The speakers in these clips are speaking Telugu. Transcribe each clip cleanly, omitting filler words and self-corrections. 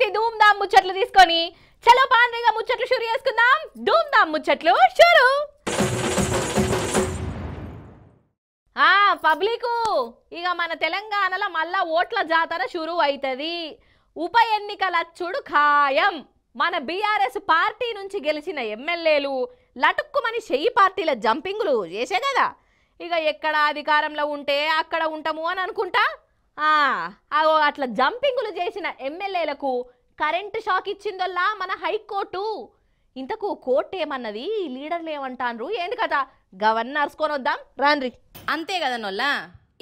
వచ్చింది ధూమ్ ధామ్ ముచ్చట్లు తీసుకొని. చలో పాండ్రిగా ముచ్చట్లు షురు చేసుకుందాం. ధూమ్ ధామ్ ముచ్చట్లు షురు. పబ్లికు ఇక మన తెలంగాణలో మళ్ళా ఓట్ల జాతర షురు అవుతుంది. ఉప ఎన్నికల చుడు ఖాయం. మన బీఆర్ఎస్ పార్టీ నుంచి గెలిచిన ఎమ్మెల్యేలు లటుక్కుమని చెయ్యి పార్టీల జంపింగులు చేసే కదా. ఇక ఎక్కడ అధికారంలో ఉంటే అక్కడ ఉంటాము అని అనుకుంటా. అట్లా జంపింగులు చేసిన ఎమ్మెల్యేలకు కరెంటు షాక్ ఇచ్చిందల్లా మన హైకోర్టు. ఇంతకు కోర్టు ఏమన్నది, లీడర్లు ఏమంటాన్రు, ఏంది కదా గవర్నర్స్కొని వద్దాం రాన్రి. అంతే కదా నొల్లా.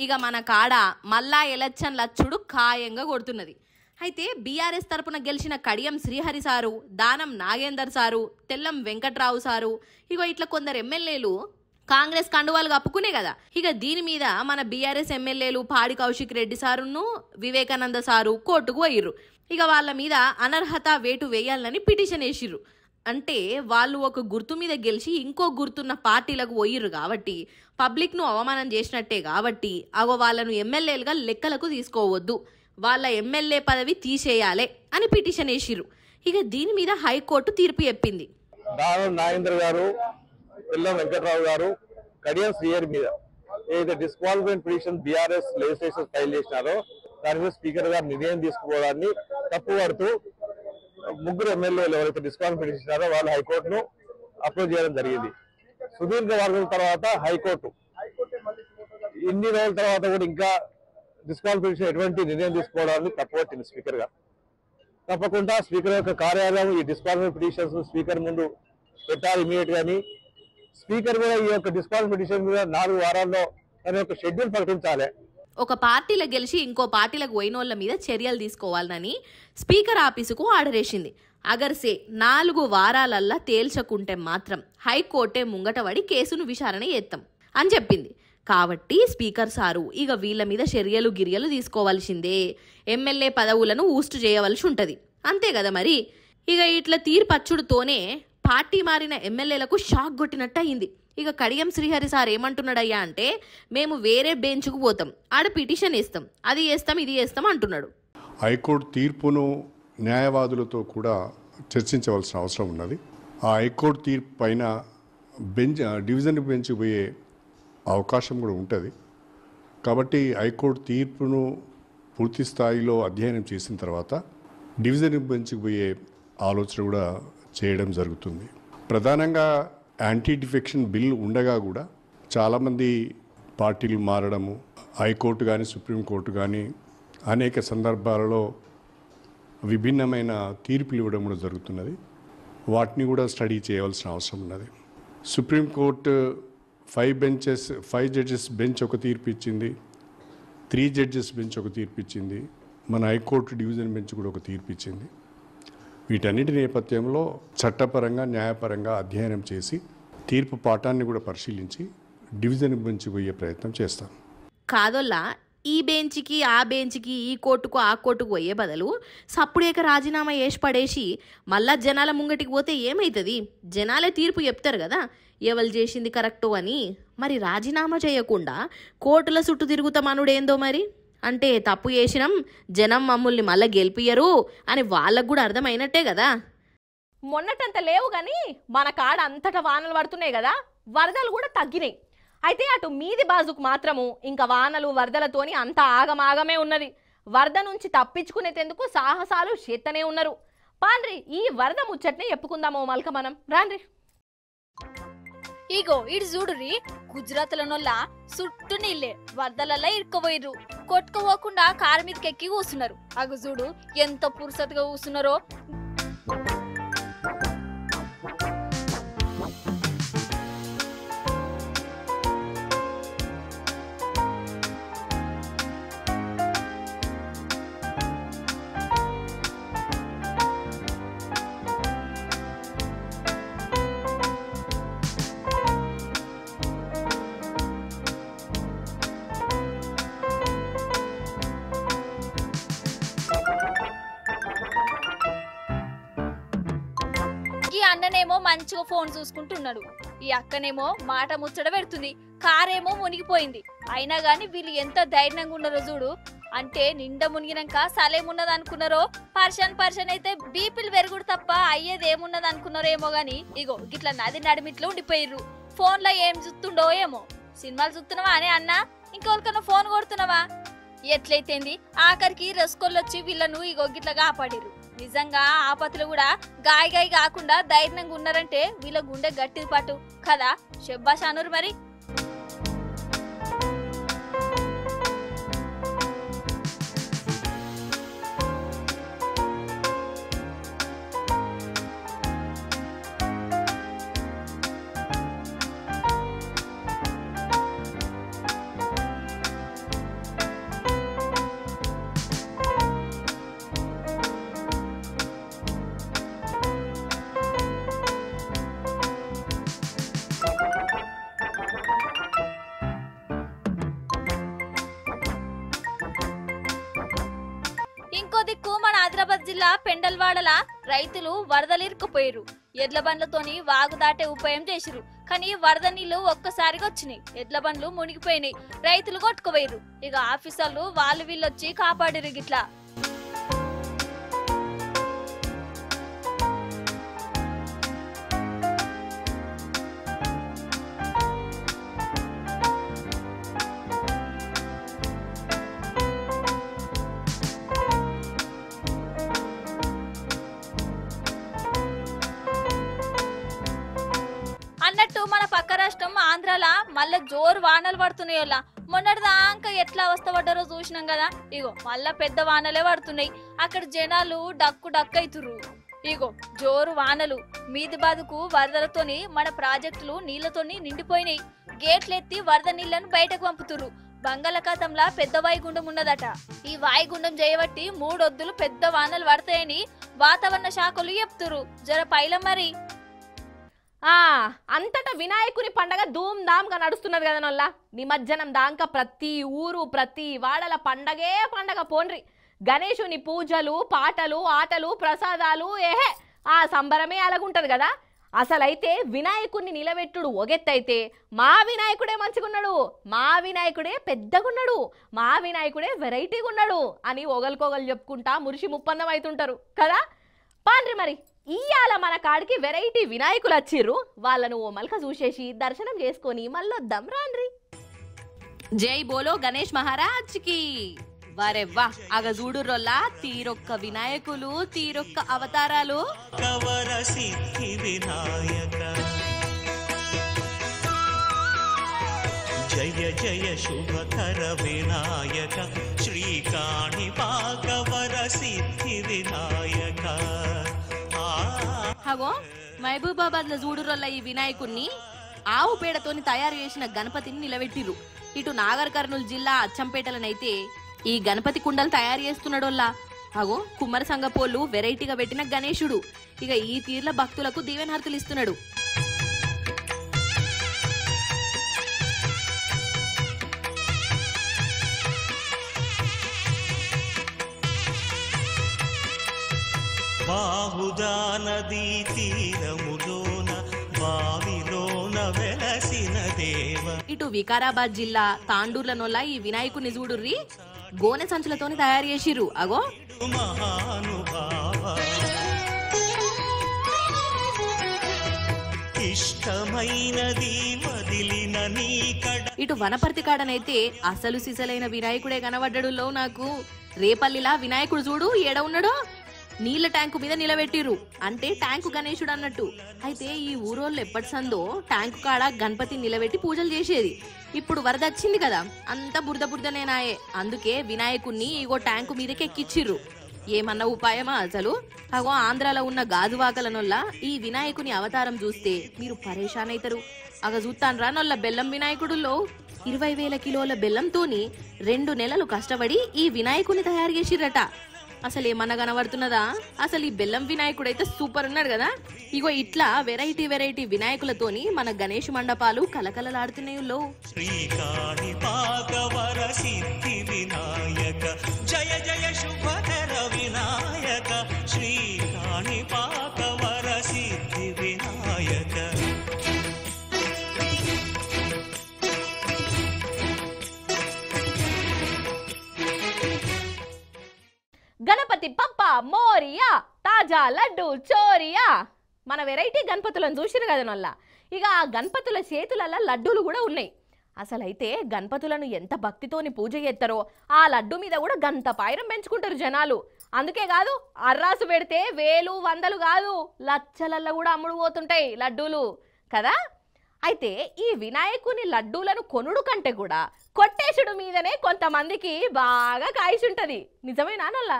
ఇక మన కాడ మళ్ళా ఎలక్షన్ లచ్చుడు ఖాయంగా కొడుతున్నది. అయితే బీఆర్ఎస్ తరపున గెలిచిన Kadiyam Srihari sir, Danam Nagender sir, Tellam Venkatrao sir, ఇగో ఇట్లా కొందరు ఎమ్మెల్యేలు కాంగ్రెస్ కండువాలు కప్పుకునే కదా. ఇక దీని మీద మన బీఆర్ఎస్ ఎమ్మెల్యేలు పాడి కౌశిక్ రెడ్డి సారును వివేకానంద సారు కోర్టుకు పోయిర్రు. ఇక వాళ్ళ మీద అనర్హత వేటు వేయాలని పిటిషన్ వేసిర్రు. అంటే వాళ్ళు ఒక గుర్తు మీద గెలిచి ఇంకో గుర్తున్న పార్టీలకు పోయిర్రు కాబట్టి పబ్లిక్ను అవమానం చేసినట్టే కాబట్టి వాళ్ళను ఎమ్మెల్యేలుగా లెక్కలకు తీసుకోవద్దు, వాళ్ళ ఎమ్మెల్యే పదవి తీసేయాలి అని పిటిషన్ వేసిర్రు. ఇక దీని మీద హైకోర్టు తీర్పు చెప్పింది. దానం నాగేంద్ర గారు, తెల్లం వెంకట్రావు గారు, కడియం శ్రీహరి మీద ఏదైతే disqualified petition BRS legislation file చేసినారో దాని మీద స్పీకర్ గారు నిర్ణయం తీసుకోవడాన్ని తప్పుపడుతూ ముగ్గురు ఎమ్మెల్యేలు ఎవరైతే డిస్క్వాలిఫై పిటిషన్ వాళ్ళు హైకోర్టును అప్రోచ్ చేయడం జరిగింది. సుదీర్ఘ వర్గం తర్వాత హైకోర్టు ఇన్ని రోజుల తర్వాత కూడా ఇంకా డిస్క్వాలిఫికేషన్ ఎటువంటి నిర్ణయం తీసుకోవడాన్ని తప్పుపట్టింది స్పీకర్ గారు. తప్పకుండా స్పీకర్ యొక్క కార్యాలయం ఈ డిస్క్వాలిఫై పిటిషన్స్ స్పీకర్ ముందు పెట్టాలి ఇమీడియట్ గాని. స్పీకర్ కూడా ఈ యొక్క డిస్క్వాలిఫై పిటిషన్ మీద 4 వారాల్లో తన యొక్క షెడ్యూల్ ప్రకటించాలి. ఒక పార్టీలో గెలిచి ఇంకో పార్టీలకు పోయినోళ్ల మీద చర్యలు తీసుకోవాలని స్పీకర్ ఆఫీసుకు ఆర్డర్ వేసింది. అగర్సే 4 వారాలల్లా తేల్చకుంటే మాత్రం హైకోర్టే ముంగటపడి కేసును విచారణ చేస్తాం అని చెప్పింది. కాబట్టి స్పీకర్ సారు ఇక వీళ్ళ మీద చర్యలు గిర్యలు తీసుకోవాల్సిందే, ఎమ్మెల్యే పదవులను ఊస్ట్ చేయవలసి ఉంటుంది. అంతే కదా మరి. ఇక ఇట్లా తీర్పచ్చుడుతోనే పార్టీ మారిన ఎమ్మెల్యేలకు షాక్ కొట్టినట్టు అయింది. ఇక కడియం శ్రీహరి సార్ ఏమంటున్నాడయ్యా అంటే, మేము వేరే బెంచ్కు పోతాం, ఆడ పిటిషన్ ఇస్తాం, అది చేస్తాం ఇది చేస్తాం అంటున్నాడు. హైకోర్టు తీర్పును న్యాయవాదులతో కూడా చర్చించవలసిన అవసరం ఉన్నది. ఆ హైకోర్టు తీర్పు పైన డివిజన్ బెంచ్ పోయే అవకాశం కూడా ఉంటుంది. కాబట్టి హైకోర్టు తీర్పును పూర్తి స్థాయిలో అధ్యయనం చేసిన తర్వాత డివిజన్ బెంచ్కి పోయే ఆలోచన కూడా చేయడం జరుగుతుంది. ప్రధానంగా యాంటీ డిఫెక్షన్ బిల్ ఉండగా కూడా చాలామంది పార్టీలు మారడము, హైకోర్టు కానీ సుప్రీంకోర్టు కానీ అనేక సందర్భాలలో విభిన్నమైన తీర్పులు ఇవ్వడం కూడా జరుగుతున్నది. వాటిని కూడా స్టడీ చేయవలసిన అవసరం ఉన్నది. సుప్రీంకోర్టు 5 జడ్జెస్ బెంచ్ ఒక తీర్పు ఇచ్చింది, 3 జడ్జెస్ బెంచ్ ఒక తీర్పు ఇచ్చింది, మన హైకోర్టు డివిజన్ బెంచ్ కూడా ఒక తీర్పు ఇచ్చింది. వీటన్నిటి నేపథ్యంలో చట్టపరంగా న్యాయపరంగా అధ్యయనం చేసి తీర్పు పాఠాన్ని కూడా పరిశీలించి డివిజన్ బెంచ్ పోయే ప్రయత్నం చేస్తాం. కాదోల్లా ఈ బెంచ్కి ఆ బెంచ్కి, ఈ కోర్టుకు ఆ కోర్టుకు పోయే బదులు సప్పుడేక రాజీనామా చేసి పడేసి మళ్ళా జనాల ముంగటికి పోతే ఏమవుతుంది? జనాలే తీర్పు చెప్తారు కదా ఎవరు చేసింది కరెక్టో అని. మరి రాజీనామా చేయకుండా కోర్టుల చుట్టూ తిరుగుతామనుడేందో మరి. అంటే తప్పు చేసినాం, జనం మమ్మల్ని మళ్ళీ గెలిపియరు అని వాళ్ళకు కూడా అర్థమైనట్టే కదా. మొన్నటంత లేవు కానీ మన కాడ అంతటా వానలు పడుతున్నాయి కదా, వరదలు కూడా తగ్గినాయి. అయితే అటు మీది బాజుకు మాత్రము ఇంకా వానలు వరదలతోని అంత ఆగమాగమే ఉన్నది. వరద నుంచి తప్పించుకునేందుకు సాహసాలు చేస్తూనే ఉన్నారు. పాండ్రి ఈ వరద ముచ్చట్నే చెప్పుకుందామో మల్క మనం రాండ్రి. ఇగో ఇటు చూడురి, గుజరాత్ లోనొల్ల చుట్టూ నీళ్ళే వరదలల్లా ఇరుక్కుపోయిర్రు. కొట్టుకుపోకుండా కారు మీదకి ఎక్కి కూస్తున్నారు. అగు చూడు ఎంత పురుసతుగా కూస్తున్నారో. అన్ననేమో మంచిగా ఫోన్ చూసుకుంటున్నాడు, ఈ అక్కనేమో మాట ముచ్చట పెడుతుంది. కారేమో మునిగిపోయింది. అయినా గాని వీళ్ళు ఎంత ధైర్యంగా ఉన్నారో చూడు. అంటే నిండా మునిగినాక సలేమున్నది అనుకున్నారో పర్షన్ అయితే బీపీలు పెరుగుడు తప్ప అయ్యేది ఏమున్నది అనుకున్నారో ఏమో గాని ఇగో గిట్లా నది నడిమిట్లో ఉండిపోయిర్రు. ఫోన్ లో ఏం చూస్తుండో ఏమో. సినిమాలు చూస్తున్నావా అనే అన్న, ఇంకెవరికన్నా ఫోన్ కొడుతున్నావా? ఎట్లయితేంది ఆఖరికి రస్కోళ్ళు వచ్చి వీళ్ళను ఇగో గిట్లా కాపాడిరు. నిజంగా ఆపత్తులు కూడా గాయ కాకుండా ధైర్యంగా ఉన్నారంటే వీళ్ళ గుండె గట్టిది పాటు కదా. శబ్బాష్ అనురు మరి. ఇంకో దిక్కు మన ఆదిలాబాద్ జిల్లా పెండల్వాడల రైతులు వరదలిరుక్కుపోయారు. ఎడ్ల బండ్లతోని వాగు దాటే ఉపాయం చేసిరు. కానీ వరద నీళ్లు ఒక్కసారిగా వచ్చినాయి. ఎడ్ల బండ్లు మునిగిపోయినాయి. రైతులు కొట్టుకుపోయారు. ఇక ఆఫీసర్లు వాళ్ళు వీళ్ళొచ్చి కాపాడిరు. గిట్లా అన్నట్టు మన పక్క రాష్ట్రం ఆంధ్రాల మళ్ళా జోరు వానలు పడుతున్నాయోలా. మొన్నటిదాకా ఎట్లా అవస్థ పడ్డారో చూసినాం కదా. ఇగో మళ్ళా పెద్ద వానలే పడుతున్నాయి. అక్కడ జనాలు డక్కు అవుతుర్రు. ఇగో జోరు వానలు మీది బాదుకు వరదలతోని మన ప్రాజెక్టులు నీళ్లతోని నిండిపోయినాయి. గేట్లెత్తి వరద నీళ్లను బయటకు పంపుతుర్రు. బంగాళాఖాతంలా పెద్ద వాయుగుండం ఉన్నదట. ఈ వాయుగుండం చేయబట్టి 3 ఒద్దులు పెద్ద వానలు పడతాయని వాతావరణ శాఖలు చెప్తురు. జర పైలం మరి. అంతటా వినాయకుని పండగ ధూమ్ ధామ్ గా నడుస్తున్నది కదా నొల్ల. నిమజ్జనం దాకా ప్రతి ఊరు ప్రతి వాడల పండగే పండగ పోండ్రి. గణేశుని పూజలు పాటలు ఆటలు ప్రసాదాలు ఆ సంబరమే అలాగుంటది కదా. అసలైతే వినాయకుడిని నిలబెట్టుడు ఒగెత్తైతే మా వినాయకుడే మంచిగున్నాడు, మా వినాయకుడే పెద్దగున్నాడు, మా వినాయకుడే వెరైటీగా ఉన్నాడు అని ఒకరికొకరు చెప్పుకుంటా మురిసి ముప్పందం అవుతుంటారు కదా. పాండ్రి మరి ఇయ్యాల మన కాడికి వెరైటీ వినాయకులు వచ్చిర్రు. వాళ్ళను ఓ మల్క చూసేసి దర్శనం చేసుకొని మళ్ళొద్దాం రాండ్రి. జై బోలో గణేష్ మహారాజ్కి. వరెవ్వా అగ చూడుర్రొల్లా తీరొక్క వినాయకులు తీరొక్క అవతారాలు. కవర సిద్ధి వినాయక జయ జయ శుభకర వినాయక శ్రీకాణి పాకవర సిద్ధి వినాయక. హగో మహబూబాబాద్ లో చూడురొల్ల ఈ వినాయకుణ్ణి ఆవు పేడతోని తయారు చేసిన గణపతిని నిలబెట్టిరు. ఇటు నాగర్ కర్నూలు జిల్లా అచ్చంపేటలనైతే ఈ గణపతి కుండలు తయారు చేస్తున్నాడోల్లా. అగో కుమ్మర సంగపోళ్ళు వెరైటీగా పెట్టిన గణేశుడు ఇక ఈ తీర్ల భక్తులకు దీవెనహారతులు ఇస్తున్నాడు. బాహుదా నదీ తీరములోన బావిలోన వెలసిన దేవ. ఇటు వికారాబాద్ జిల్లా తాండూర్లనొల్ల ఈ వినాయకుని చూడుర్రి గోనె సంచులతోని తయారు చేసిర్రు. అగో మహానుభావ ఇష్టమైనది వదిలిన నీకడ. ఇటు వనపర్తి కాడనైతే అసలు సిసలైన వినాయకుడే కనబడ్డాడులో నాకు. రేపల్లిలా వినాయకుడు చూడు ఏడ ఉన్నాడో నీళ్ల ట్యాంకు మీద నిలబెట్టిరు. అంటే ట్యాంకు గణేశుడు అన్నట్టు. అయితే ఈ ఊరోళ్ళు ఎప్పటి సందో ట్యాంకు కాడ గణపతి నిలబెట్టి పూజలు చేసేది. ఇప్పుడు వరద వచ్చింది కదా అంతా బురదనేనాయే. అందుకే వినాయకుణ్ణి ఇగో ట్యాంకు మీదకి ఎక్కిచ్చిర్రు. ఏమన్నా ఉపాయమా అసలు. అగో ఆంధ్రాలో ఉన్న గాజువాకలనొల్ల ఈ వినాయకుని అవతారం చూస్తే మీరు పరేషాన్ అవుతారు. అగ చూస్తాన్రా నొల్ల బెల్లం వినాయకుడులో 20,000 కిలోల బెల్లంతోని 2 నెలలు కష్టపడి ఈ వినాయకుని తయారు చేసిర్రట. అసలు ఏమన్నా కనబడుతున్నదా? అసలు ఈ బెల్లం వినాయకుడు అయితే సూపర్ ఉన్నాడు కదా. ఇగో ఇట్లా వెరైటీ వినాయకులతోని మన గణేష్ మండపాలు కలకలలాడుతున్నాయిలో. శ్రీకాణి పాకవర సిద్ధి వినాయక జయ జయ శుభకర వినాయక శ్రీకాణి పాకవర సిద్ధి వినాయక. మోరియా తాజా లడ్డు చోరియా. మన వెరైటీ గణపతులను చూసిరు కదా నొల్ల. ఇక ఆ గణపతుల చేతులలో లడ్డూలు కూడా ఉన్నాయి. అసలైతే గణపతులను ఎంత భక్తితోని పూజ చేస్తారో ఆ లడ్డు మీద కూడా గంత పాయిరం పెంచుకుంటారు జనాలు. అందుకే కాదు అర్రాసు పెడితే వేలు వందలు కాదు లక్షలల్లో కూడా అమ్ముడు పోతుంటాయి లడ్డూలు కదా. అయితే ఈ వినాయకుని లడ్డూలను కొనుడు కంటే కూడా కొట్టేసుడు మీదనే కొంతమందికి బాగా కాయిసుంటది. నిజమేనా నొల్లా?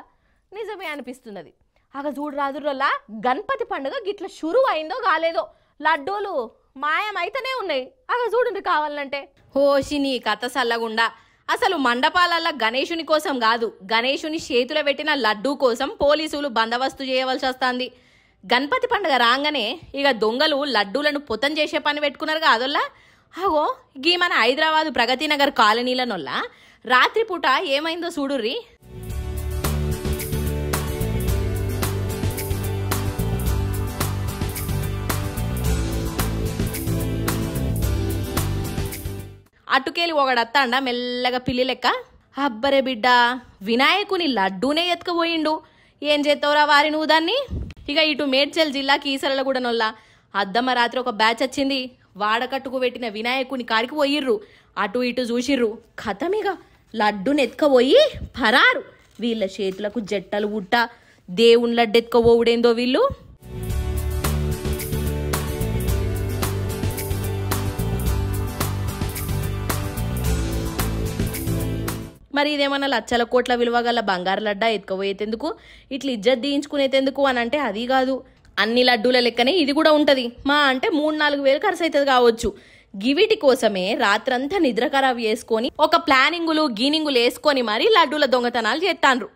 నిజమే అనిపిస్తున్నది. అగ చూడు రాదురోల్లా, గణపతి పండుగ గిట్ల షురు అయిందో కాలేదో లడ్డూలు మాయమైతేనే ఉన్నాయి. అగ చూడండి కావాలంటే. హోషిని కథ సల్లగుండా. అసలు మండపాలల్లో గణేశుని కోసం కాదు, గణేశుని చేతుల పెట్టిన లడ్డూ కోసం పోలీసులు బందోబస్తు చేయవలసి వస్తుంది. గణపతి పండుగ రాగానే ఇక దొంగలు లడ్డూలను పొతం చేసే పని పెట్టుకున్నారు కాదోల్లా. అగో గీ మన హైదరాబాదు ప్రగతినగర్ కాలనీలనొల్లా రాత్రిపూట ఏమైందో చూడుర్రి. అటుకేలి ఒకడత్తాండ మెల్లగా పిల్లి లెక్క. అబ్బరే బిడ్డ, వినాయకుని లడ్డూనే ఎత్తుకుపోయిండు. ఏం చేస్తావురా వారి నువ్వు దాన్ని? ఇక ఇటు మేడ్చల్ జిల్లా కీసరల కూడా నొల్ల అద్దమ్మ రాత్రి ఒక బ్యాచ్ వచ్చింది. వాడకట్టుకు పెట్టిన వినాయకుని కాడికి పోయిర్రు. అటు ఇటు చూసిర్రు. కథమిగా లడ్డుని ఎత్తుకపోయి పరారు. వీళ్ళ చేతులకు జట్టలు ఉట్ట దేవుని లడ్డు ఎత్తుకపోవుడేందో వీళ్ళు. మరి ఇదేమన్నా లక్షల కోట్ల విలువ గల బంగారు లడ్డా ఎత్తుకపోయేందుకు, ఇట్లా ఇజ్జత్ తీయించుకునేందుకు అని అంటే అది కాదు. అన్ని లడ్డూల లెక్కనే ఇది కూడా ఉంటుంది. మా అంటే 3-4 వేలు ఖర్చు అవుతుంది కావచ్చు. గివిటి కోసమే రాత్రంతా నిద్ర ఖరాబ్ చేసుకొని ఒక ప్లానింగులు గీనింగులు వేసుకొని మరీ లడ్డూల దొంగతనాలు చేస్తాండ్రు.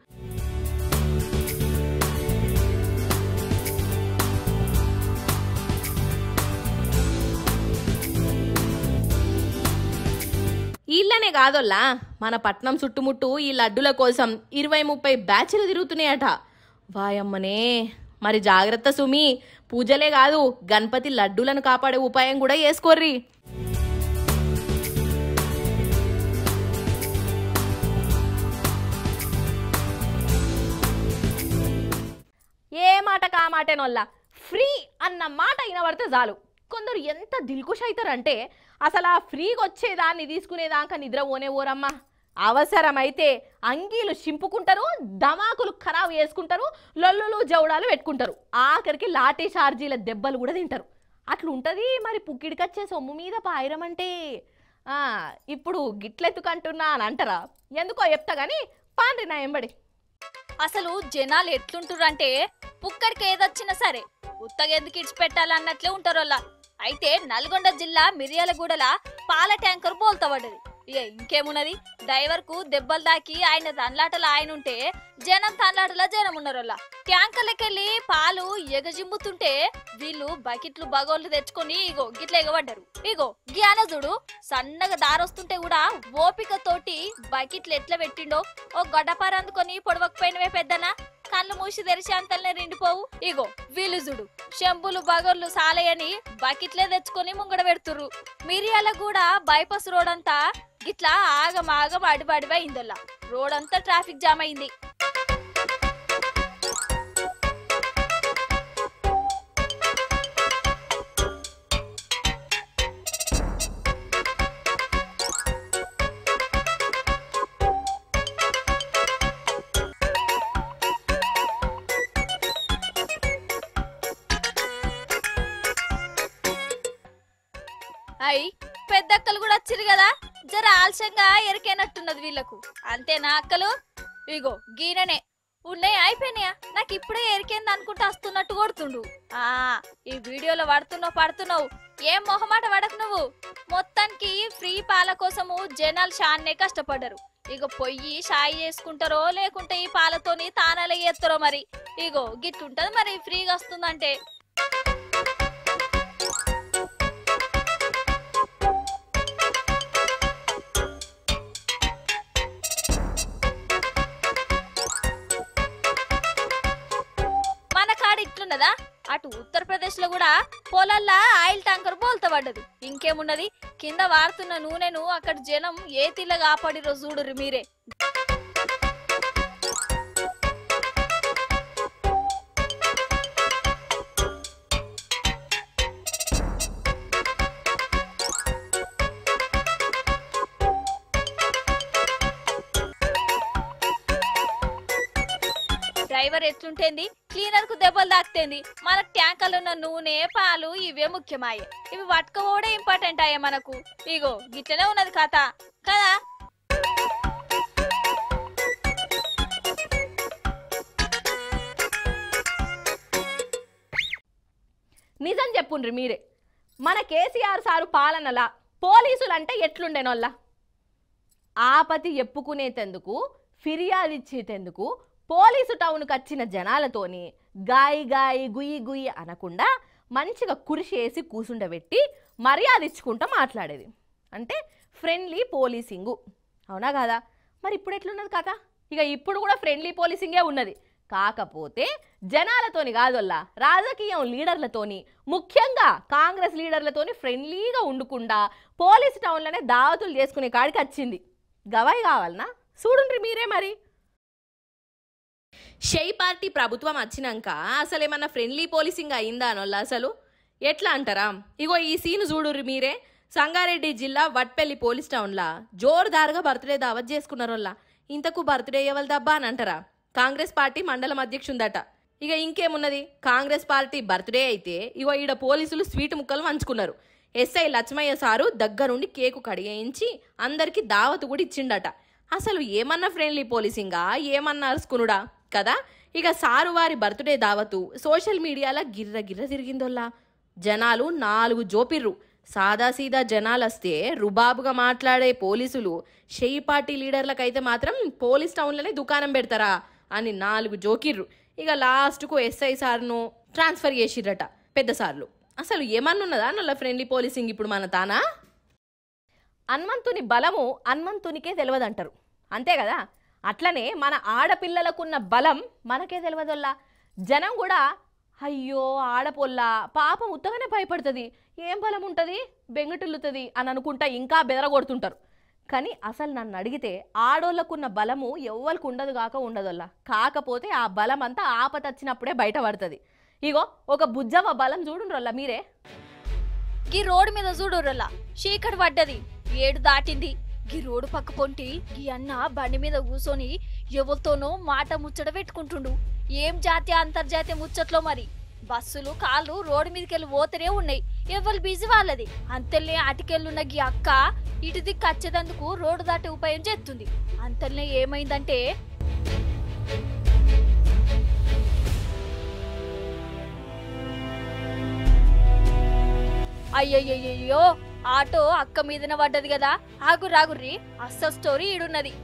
ఇళ్ళనే కాదోల్లా, మన పట్నం చుట్టుముట్టు ఈ లడ్డుల కోసం 20-30 బ్యాచ్లు తిరుగుతున్నాయట. వాయమ్మనే, మరి జాగ్రత్త సుమి. పూజలే కాదు, గణపతి లడ్డూలను కాపాడే ఉపాయం కూడా చేసుకోర్రి. ఏ మాట కా మాటేనోల్లా, ఫ్రీ అన్న మాట వినబడితే చాలు కొందరు ఎంత దిల్కుష్ అవుతారంటే అసలు ఆ ఫ్రీగా వచ్చేదాన్ని తీసుకునేదాకా నిద్ర ఓరమ్మా. అవసరమైతే అంగీలు చింపుకుంటారు, దమాకులు ఖరాబ్ చేసుకుంటారు, లొల్లులు జౌడాలు పెట్టుకుంటారు, ఆఖరికి లాఠీ చార్జీల దెబ్బలు కూడా తింటారు. అట్లుంటది మరి పుక్కిడికొచ్చే సొమ్ము మీద పాయిరం అంటే. ఇప్పుడు గిట్లెత్తుకంటున్నా అని అంటారా? ఎందుకో చెప్తా గానీ పాండ్రి నా ఎంబడి. అసలు జనాలు ఎట్లుంటుర్రంటే పుక్కడికి ఏదొచ్చినా సరే ఉత్తగెందుకు ఇడిచిపెట్టాలన్నట్లే ఉంటారోల్లా. అయితే నల్గొండ జిల్లా మిర్యాలగూడల పాల ట్యాంకర్ బోల్తబడ్డది. ఇక ఇంకేమున్నది, డ్రైవర్ కు దెబ్బలు దాకి ఆయన తన్లాటలు ఆయన ఉంటే జనం తన్లాటలా జనం ఉన్నారోల్లా. ట్యాంకర్లకెళ్ళి పాలు ఎగజింబుతుంటే వీళ్ళు బకెట్లు బగోళ్ళు తెచ్చుకొని ఇగో గిట్ల ఎగబడ్డారు. ఇగో జ్ఞానజుడు సన్నగా దారొస్తుంటే కూడా ఓపిక తోటి బకెట్లు ఎట్లా పెట్టిండో. ఓ గడ్డపార అందుకొని పొడవకపోయినవే పెద్దనా, కళ్ళు మూసి తెరిచి అంతల్నే నిండిపోవు. ఇగో వీళ్ళు చూడు చెంబులు బగోళ్ళు సాలయని బకెట్లే తెచ్చుకొని ముంగడ పెడుతుర్రు. మిర్యాలగూడ బైపాస్ రోడ్ అంతా గిట్లా ఆగమాగం అడిబడివా అయిందల్లా. రోడ్ అంతా ట్రాఫిక్ జామ్ అయింది. అయ్యి పెద్దక్కలు కూడా వచ్చిరు కదా, జర ఆలస్యంగా ఎరికైనట్టున్నది వీళ్ళకు. అంతేనా అక్కలు? ఇగో గీననే ఉన్నాయి అయిపోయినాయా, నాకు ఇప్పుడే ఎరికేంది అనుకుంటా వస్తున్నట్టు కొడుతుండు. ఈ వీడియోలో పడుతున్నావు ఏం మొహమాట పడకు నువ్వు. మొత్తానికి ఫ్రీ పాల కోసము జనాలు చాన్నే కష్టపడ్డారు. ఇగో పొయ్యి షాయి చేసుకుంటారో లేకుంటే ఈ పాలతోని తానాలు చేస్తారో మరి. ఇగో గిట్లుంటది మరి ఫ్రీగా వస్తుందంటే. ఇట్లున్నదా? అటు ఉత్తరప్రదేశ్ లో కూడా పొలాల్లో ఆయిల్ ట్యాంకర్ బోల్తబడ్డది. ఇంకేమున్నది, కింద వాడుతున్న నూనెను అక్కడ జనం ఏ తిల్ల కాపాడిరో చూడుర్రి మీరే. డ్రైవర్ ఎట్లుంటేంది, క్లీనర్ కు దెబ్బలు తాకుతేంది, మనకు ట్యాంకర్లు ఉన్న నూనె పాలు ఇవే ముఖ్యమాయే. ఇవి పట్టుకోవడే ఇంపార్టెంట్ అయ్యే మనకు. ఇగో గిట్లనే ఉన్నది కథ కదా. నిజం చెప్పుండ్రి మీరే, మన కేసీఆర్ సారు పాలనలా పోలీసులు అంటే ఎట్లుండేనోళ్ళ? ఆపతి ఎప్పుకునేటందుకు, ఫిర్యాదు ఇచ్చేటందుకు పోలీసు టౌన్కి వచ్చిన జనాలతోని గాయి గాయి గుయ్యి గుయ్యి అనకుండా మంచిగా కురిసేసి కూసుండబెట్టి మర్యాద ఇచ్చుకుంటూ మాట్లాడేది. అంటే ఫ్రెండ్లీ పోలీసింగు, అవునా కదా? మరి ఇప్పుడు ఎట్లున్నది కథ? ఇక ఇప్పుడు కూడా ఫ్రెండ్లీ పోలీసింగే ఉన్నది. కాకపోతే జనాలతోని కాదొల్లా, రాజకీయం లీడర్లతోని, ముఖ్యంగా కాంగ్రెస్ లీడర్లతోని ఫ్రెండ్లీగా ఉండకుండా పోలీసు టౌన్లోనే దావతులు చేసుకునే కాడికి వచ్చింది. గవాయి కావాలనా? చూడుండ్రి మీరే మరి. షై పార్టీ ప్రభుత్వం వచ్చినాక అసలు ఏమన్నా ఫ్రెండ్లీ పోలీసింగ్ అయిందా అనొల్ల? అసలు ఎట్లా అంటారా? ఇగో ఈ సీన్ చూడుర్రి మీరే. సంగారెడ్డి జిల్లా వట్పల్లి పోలీస్ టౌన్లా జోరుదారుగా బర్త్డే దావత్ చేసుకున్నారోళ్ళ. ఇంతకు బర్త్డే ఎవరిదబ్బా అని అంటారా? కాంగ్రెస్ పార్టీ మండలం అధ్యక్షుందట. ఇక ఇంకేమున్నది, కాంగ్రెస్ పార్టీ బర్త్డే అయితే ఇగో ఈడ పోలీసులు స్వీట్ ముక్కలు పంచుకున్నారు. ఎస్ఐ లక్ష్మయ్య సారు దగ్గరుండి కేకు కడిగేయించి అందరికి దావత్ కూడా ఇచ్చిండట. అసలు ఏమన్నా ఫ్రెండ్లీ పోలీసింగా, ఏమన్నా అరుసుకునుడా కదా? ఇక సారు వారి బర్త్డే దావతు సోషల్ మీడియాలో గిర్ర గిర్ర తిరిగిందోల్లా. జనాలు 4 జోపిర్రు. సాదాసీదా జనాలు వస్తే రుబాబుగా మాట్లాడే పోలీసులు షెయి పార్టీ లీడర్లకైతే మాత్రం పోలీస్ టౌన్లోనే దుకాణం పెడతారా అని 4 జోకిర్రు. ఇక లాస్ట్కు ఎస్ఐ సార్ను ట్రాన్స్ఫర్ చేసిర్రట పెద్ద సార్లు. అసలు ఏమన్నున్నదా నల్ల ఫ్రెండ్లీ పోలీసింగ్ ఇప్పుడు మన తానా? హనుమంతుని బలము హనుమంతునికే తెలియదంటారు, అంతే కదా? అట్లనే మన ఆడపిల్లలకున్న బలం మనకే తెలియదల్లా. జనం కూడా అయ్యో ఆడపొల్లా పాపం ఉత్తగానే భయపడుతుంది, ఏం బలం ఉంటుంది, బెంగటిల్లుతుంది అని అనుకుంటా ఇంకా బెదరగొడుతుంటారు. కానీ అసలు నన్ను అడిగితే ఆడోళ్ళకున్న బలము ఎవ్వరికి ఉండదు కాక ఉండదల్లా. కాకపోతే ఆ బలం అంతా ఆపత వచ్చినప్పుడే బయటపడుతుంది. ఇగో ఒక బుజ్జవ్వ బలం చూడుండ్రల్లా మీరే. గీ రోడ్డు మీద చూడుర్రలా చీకటి పడ్డది, 7 దాటింది. గీ రోడ్డు పక్క పొంటి గీ అన్న బండి మీద కూసోని ఎవరితోనో మాట ముచ్చట పెట్టుకుంటుండు. ఏం జాతీయ అంతర్జాతీయ ముచ్చట్లో మరి. బస్సులు కాళ్ళు రోడ్డు మీదకెళ్ళి పోతూనే ఉన్నాయి, ఎవరు బిజీ వాళ్ళది. అంతల్నే అటుకెళ్ళున్న గీ అక్క ఇటు దిక్కు వచ్చేదందుకు రోడ్డు దాటి ఉపాయం చేస్తుంది. అంతల్నే ఏమైందంటే అయ్యయ్యో ఆటో అక్క మీదన పడ్డది కదా. ఆగుర్రి అస్సలు స్టోరీ ఈడున్నది.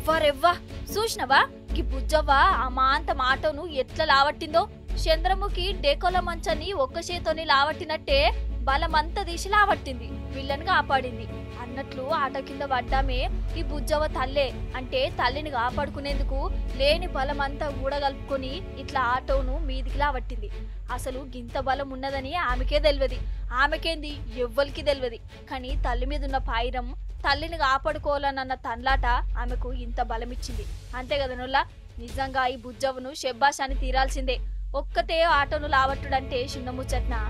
వరెవ్వా చూసినవా గీ బుజ్జవ్వ ఆ మాంత మాటను ఎట్లా లావట్టిందో. చంద్రముఖి డేకోల మంచాన్ని ఒక్క చేతోని లావట్టినట్టే బలమంతా తీసి లావట్టింది, పిల్లని కాపాడింది అన్నట్లు. ఆట కింద పడ్డామే ఈ బుజ్జవ్వ తల్లే. అంటే తల్లిని కాపాడుకునేందుకు లేని బలమంతా గూడగలుపుకొని ఇట్లా ఆటోను మీదికి లావట్టింది. అసలు గింత బలం ఉన్నదని ఆమెకే తెలియదు, ఆమెకేంది ఎవ్వరికి తెలియదు. కానీ తల్లి మీద ఉన్న పాయిరం, తల్లిని కాపాడుకోవాలన్న తన్లాట ఆమెకు ఇంత బలమిచ్చింది, అంతే కదా నొల్లా? నిజంగా ఈ బుజ్జవ్వను షెబ్బాష్ అని తీరాల్సిందే. ఒక్కతే ఆటోను లావట్టుడంటే చిన్న ముచ్చట్నా?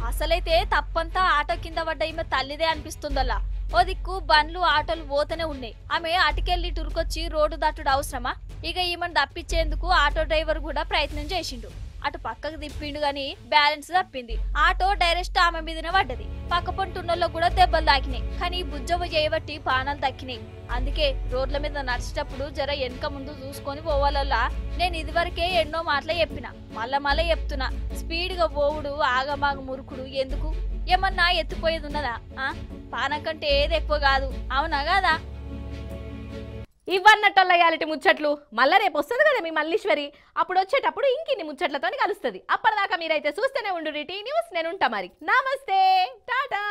అసలైతే తప్పంతా ఆటో కింద పడ్డ ఈమె తల్లిదే అనిపిస్తుందల్లా. ఓ దిక్కు బండ్లు ఆటోలు పోతూనే ఉన్నాయి. ఆమె అటుకెళ్ళి టురుకొచ్చి రోడ్డు దాటుడు అవసరమా? ఇక ఈమెను తప్పించేందుకు ఆటో డ్రైవర్ కూడా ప్రయత్నం చేసిండు. అటు పక్కకు తిప్పిండు గాని బ్యాలెన్స్ తప్పింది. ఆటో డైరెక్ట్ ఆమె మీదనే పడ్డది. పక్క పొంటున్నోళ్ళకు కూడా దెబ్బలు తాకినాయి. కానీ బుజ్జవ్వ చేయబట్టి పానాలు దక్కినాయి. అందుకే రోడ్ల మీద నడిచేటప్పుడు జర వెనక ముందు చూసుకొని పోవాలల్లా. నేను ఇదివరకే ఎన్నో మాటలు చెప్పిన, మళ్ళా చెప్తున్నా. స్పీడ్ గా పోవుడు, ఆగమాగ మురుకుడు ఎందుకు? ఏమన్నా ఎత్తుపోయేది ఉన్నదా పానం కంటే ఏది ఎక్కువ కాదు అవునా కదా ఇవన్నట్టల్ల రియాలిటీ ముచ్చట్లు మళ్ళీ రేపు వస్తుంది కదా మీ మల్లీశ్వరి అప్పుడు వచ్చేటప్పుడు ఇంకిన్ని ముచ్చట్లతో కలుస్తుంది అప్పటిదాకా మీరైతే చూస్తూనే ఉండు టీ న్యూస్ నేను ఉంటా మరి నమస్తే టాటా